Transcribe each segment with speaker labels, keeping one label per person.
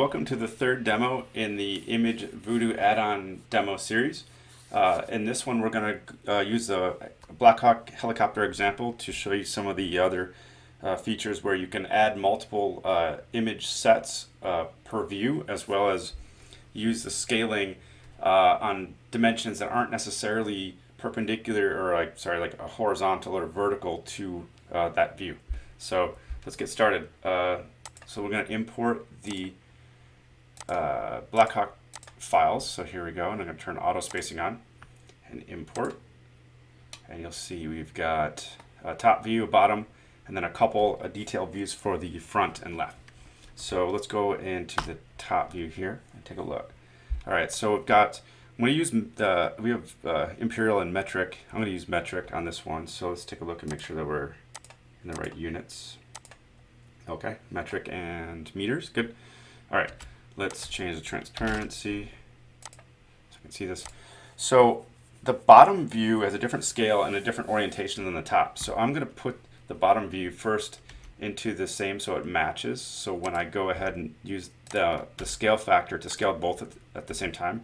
Speaker 1: welcome to the third demo in the Image Voodoo add-on demo series. In this one, we're going to use the Blackhawk helicopter example to show you some of the other features where you can add multiple image sets per view, as well as use the scaling on dimensions that aren't necessarily perpendicular or like a horizontal or vertical to that view. So let's get started. So we're going to import the Blackhawk files. So here we go, and I'm going to turn auto spacing on and import. And you'll see we've got a top view, a bottom, and then a couple detailed views for the front and left. So let's go into the top view here and take a look. All right, so we've got, when we use we have imperial and metric. I'm going to use metric on this one. So let's take a look and make sure that we're in the right units. Okay, metric and meters, good. All right, let's change the transparency so you can see this. So the bottom view has a different scale and a different orientation than the top. So I'm going to put the bottom view first into the same so it matches. So when I go ahead and use the scale factor to scale both at the same time,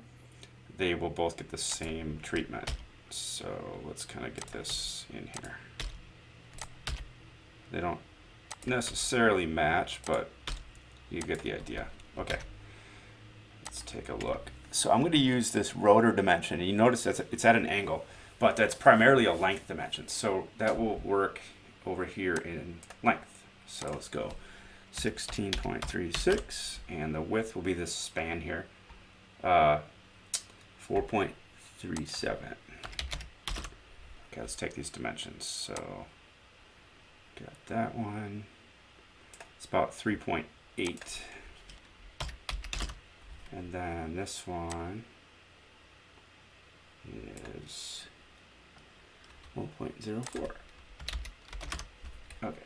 Speaker 1: they will both get the same treatment. So let's kind of get this in here. They don't necessarily match, but you get the idea. Okay, let's take a look. So I'm going to use this rotor dimension, and you notice that it's at an angle, but that's primarily a length dimension. So that will work over here in length. So let's go 16.36, and the width will be this span here, 4.37. Okay, let's take these dimensions. So got that one. It's about 3.8. And then this one is 1.04. Okay.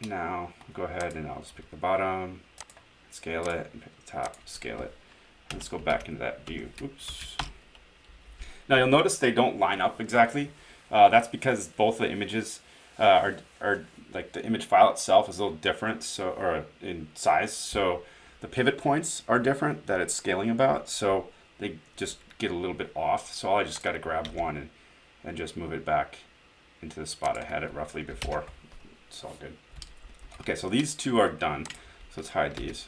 Speaker 1: Now go ahead and I'll just pick the bottom, scale it, and pick the top, scale it. Let's go back into that view. Oops. Now you'll notice they don't line up exactly. That's because both the images are like the image file itself is a little different, so or in size. So the pivot points are different that it's scaling about. So they just get a little bit off. So I just got to grab one and just move it back into the spot I had it roughly before. It's all good. Okay, so these two are done. So let's hide these,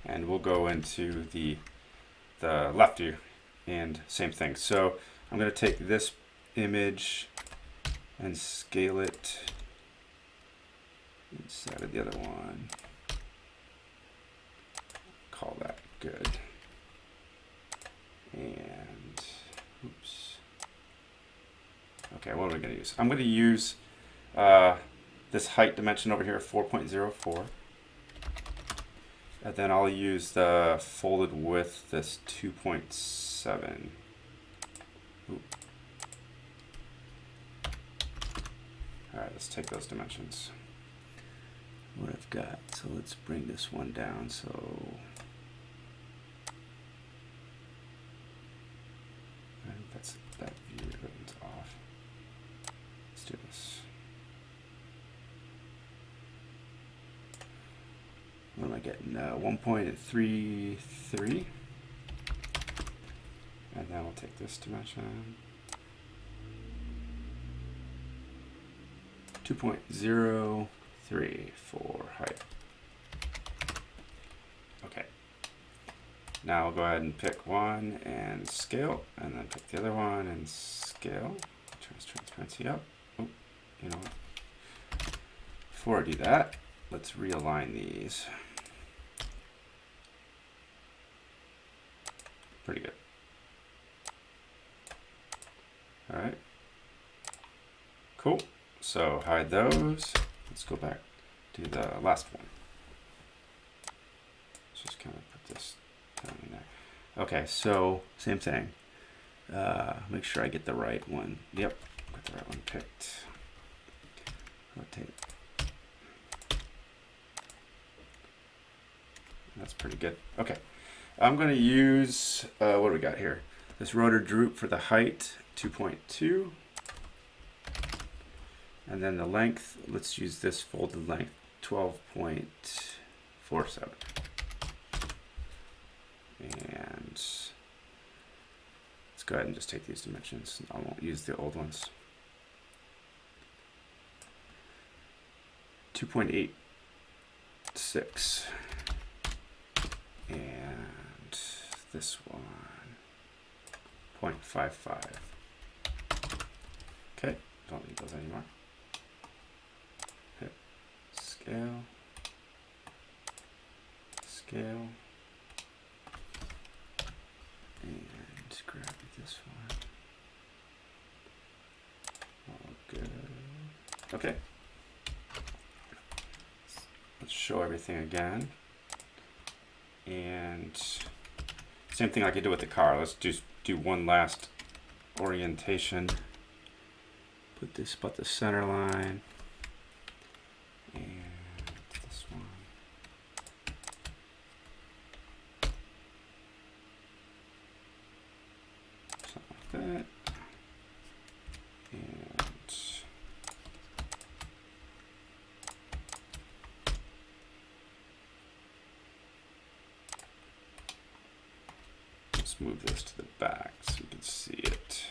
Speaker 1: and we'll go into the left view and same thing. So I'm going to take this image and scale it inside of the other one. Call that good. And oops. Okay, what are we going to use? I'm going to use this height dimension over here, 4.04. And then I'll use the folded width, this 2.7. All right, let's take those dimensions. What I've got, so let's bring this one down. So I think that view is off. Let's do this. What am I getting? 1.33. And then we'll take this dimension. 2.03 for height. Okay. Now I'll go ahead and pick one and scale, and then pick the other one and scale. Turn transparency up. Oh, you know what? Before I do that, let's realign these. Pretty good. All right. Cool. So hide those. Let's go back to the last one. Let's just kind of put this down in there. Okay, so same thing. Make sure I get the right one. Yep, got the right one picked. Rotate. That's pretty good. Okay, I'm going to use, what do we got here? This rotor droop for the height, 2.2. And then the length, let's use this folded length, 12.4. 2.47. And let's go ahead and just take these dimensions. I won't use the old ones. 2.86. And this one, 0.55. Okay, don't need those anymore. Hit scale, scale, and grab this one. All good. Okay. Let's show everything again. And same thing like I did with the car. Let's just do one last orientation. Put this about the center line. And this one. Something like that. And let's move this to the back so you can see it.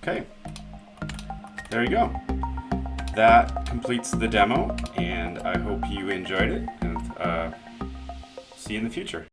Speaker 1: Okay, there you go. That completes the demo, and I hope you enjoyed it, and see you in the future.